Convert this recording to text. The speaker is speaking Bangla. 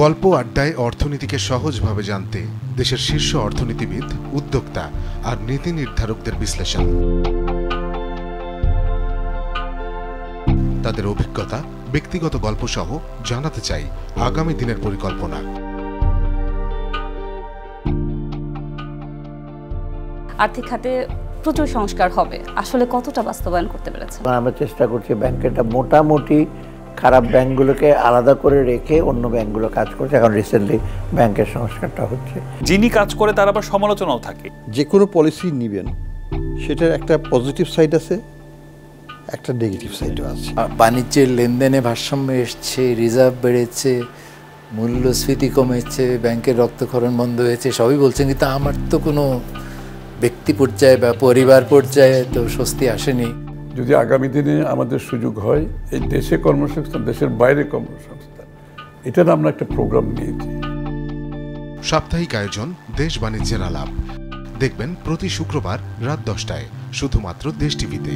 গল্প আড্ডায় অর্থনীতিকে সহজভাবে জানতে দেশের শীর্ষ অর্থনীতিবিদ, উদ্যোক্তা আর নীতি নির্ধারকদের বিশ্লেষণ, তাদের অভিজ্ঞতা, ব্যক্তিগত গল্প সহ জানাতে চাই আগামী দিনের পরিকল্পনা। আর্থিক খাতে প্রচুর সংস্কার হবে, আসলে কতটা বাস্তবায়ন করতে পেরেছে? আমরা চেষ্টা করছি ব্যাংকেরটা মোটামুটি খারাপ ব্যাংকগুলোকে আলাদা করে রেখে অন্য ব্যাংকগুলো কাজ করছে। এখন রিসেন্টলি ব্যাংকের সংস্কারটা হচ্ছে। যিনি কাজ করে তার আবার সমালোচনাও থাকে। যে কোনো পলিসি নেবেন সেটার একটা পজিটিভ সাইড আছে, একটা নেগেটিভ সাইডও আছে। বাণিজ্যের লেনদেনে ভারসাম্য এসছে, রিজার্ভ বেড়েছে, মূল্যস্ফীতি কমেছে, ব্যাংকের রক্তক্ষরণ বন্ধ হয়েছে, সবই বলছেন, কিন্তু আমার তো কোনো ব্যক্তি পর্যায়ে বা পরিবার পর্যায়ে তো স্বস্তি আসেনি। যদি আগামী দিনে আমাদের সুযোগ হয় এই দেশে কর্মসংস্থান, দেশের বাইরে কর্মসংস্থান, এটার আমরা একটা প্রোগ্রাম নিয়েছি। সাপ্তাহিক আয়োজন দেশ বাণিজ্যের আলাপ দেখবেন প্রতি শুক্রবার রাত 10টায় শুধুমাত্র দেশ টিভিতে।